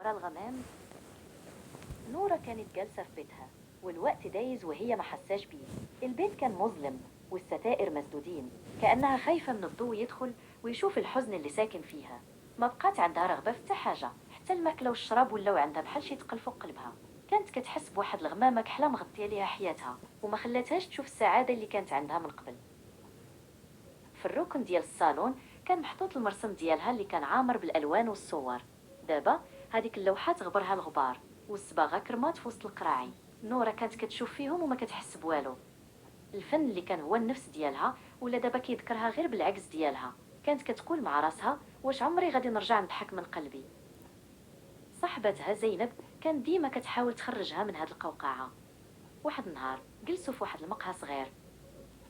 ورا الغمام. نورة كانت جالسة في بيتها، والوقت دايز وهي ما حساش بيه. البيت كان مظلم والستائر مسدودين، كأنها خايفة من الضوء يدخل ويشوف الحزن اللي ساكن فيها. ما بقات عندها رغبة في حاجة، حتى الماكلة والشراب ولاو عندها بحال شي تقل فوق قلبها. كانت كتحس بواحد الغمامة كحلة مغطية ليها حياتها وما خلاتهاش تشوف السعادة اللي كانت عندها من قبل. في الركن ديال الصالون كان محطوط المرسم ديالها اللي كان عامر بالالوان والصور. دابا هذيك اللوحات غبرها الغبار والصباغه كرمات في وسط القراعي. نورة كانت كتشوف فيهم وما كتحس بوالو. الفن اللي كان هو النفس ديالها ولا دابا كيذكرها غير بالعكس ديالها. كانت كتقول مع راسها واش عمري غادي نرجع نضحك من قلبي. صاحبتها زينب كان ديما كتحاول تخرجها من هاد القوقعه. واحد النهار جلسوا في واحد المقهى صغير.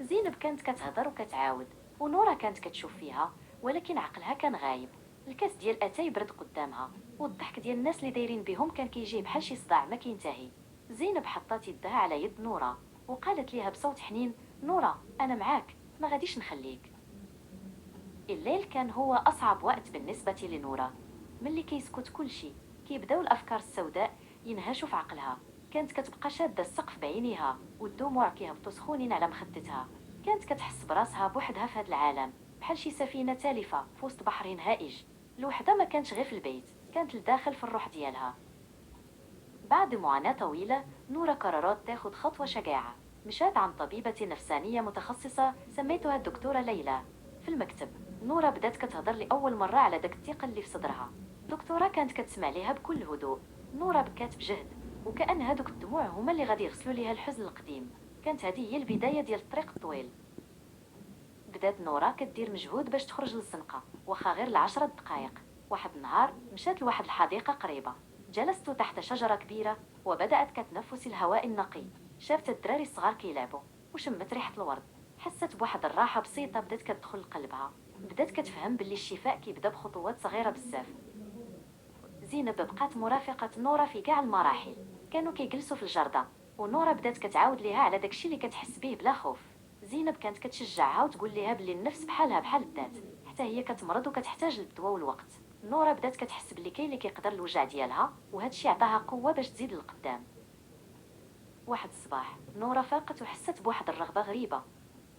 زينب كانت كتهضر وكتعاود، ونورة كانت كتشوف فيها، ولكن عقلها كان غايب. الكاس ديال اتاي برد قدامها، والضحك ديال الناس اللي دايرين بهم كان كيجيه بحال شي صداع ما كينتهي. زينب حطات يدها على يد نورة وقالت ليها بصوت حنين: نورة، انا معاك، ما غاديش نخليك. الليل كان هو اصعب وقت بالنسبة لنورة. ملي كيسكت كل شيء كيبداو الافكار السوداء ينهشوا في عقلها. كانت كتبقى شاده السقف بعينيها والدموع كيهبطوا سخونين على مخدتها. كانت كتحس براسها بوحدها في هذا العالم، بحال شي سفينه تالفه في وسط بحر هائج. الوحده ما كانتش غير في البيت، كانت لداخل في الروح ديالها. بعد معاناة طويلة نورة قررت تاخد خطوة شجاعة. مشات عن طبيبة نفسانية متخصصة سميتها الدكتورة ليلى. في المكتب نورة بدات كتهضر لأول مرة على داك الثقة اللي في صدرها. الدكتورة كانت كتسمع ليها بكل هدوء. نورة بكات بجهد، وكأن هادوك الدموع هما اللي غادي يغسلوا ليها الحزن القديم. كانت هذه هي البداية ديال الطريق الطويل. بدات نورة كدير مجهود باش تخرج للزنقة، واخا غير ل10 دقائق. واحد النهار مشات لواحد الحديقة قريبة. جلست تحت شجرة كبيرة وبدأت كتنفس الهواء النقي. شافت الدراري الصغار كيلعبوا وشمت ريحة الورد. حست بواحد الراحة بسيطة بدات كتدخل لقلبها. بدات كتفهم باللي الشفاء كيبدا بخطوات صغيرة بزاف. زينب بقات مرافقة نورة في كاع المراحل. كانوا كيجلسوا في الجردة، ونورة بدات كتعاود ليها على داكشي اللي كتحس به بلا خوف. زينب كانت كتشجعها وتقول ليها بلي النفس بحالها بحال الذات، حتى هي كتمرض وكتحتاج للدواء والوقت. نورة بدات كتحس بلي كاين اللي كيقدر الوجع ديالها، وهادشي عطاها قوة باش تزيد للقدام. واحد الصباح نورة فاقت وحست بواحد الرغبة غريبة.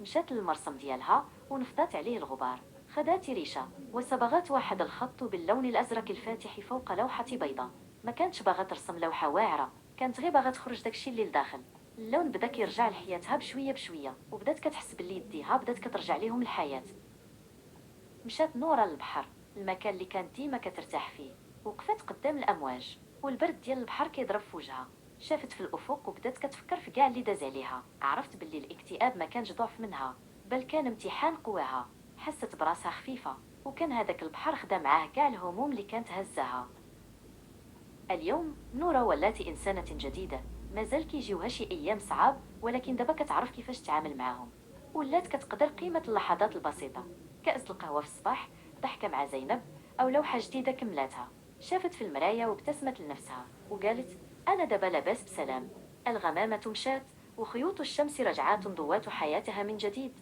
مشات للمرسم ديالها ونفضت عليه الغبار. خدات ريشة وصبغت واحد الخط باللون الأزرق الفاتح فوق لوحة بيضاء. ما كانتش باغا ترسم لوحة واعرة، كانت غير باغا تخرج داكشي اللي لداخل. اللون بدا كيرجع لحياتها بشوية بشوية، وبدات كتحس باللي يديها بدات كترجع ليهم الحياة. مشات نورة للبحر، المكان اللي كانت ديما كترتاح فيه. وقفت قدام الأمواج والبرد ديال البحر كيضرب في وجهها. شافت في الأفق وبدات كتفكر في كاع اللي داز عليها. عرفت باللي الاكتئاب ما كانش ضعف منها، بل كان امتحان قواها. حست براسها خفيفة، وكان هذاك البحر خدا معاه كاع الهموم اللي كانت هزها. اليوم نورة ولات إنسانة جديدة. مازال كيجيوها شي أيام صعاب، ولكن دابا كتعرف كيفاش تتعامل معاهم. ولات كتقدر قيمة اللحظات البسيطة: كأس القهوة في الصباح، ضحكة مع زينب، أو لوحة جديدة كملاتها. شافت في المراية وابتسمت لنفسها وقالت: أنا دابا لاباس بسلام. الغمامة مشات وخيوط الشمس رجعات ضوات حياتها من جديد.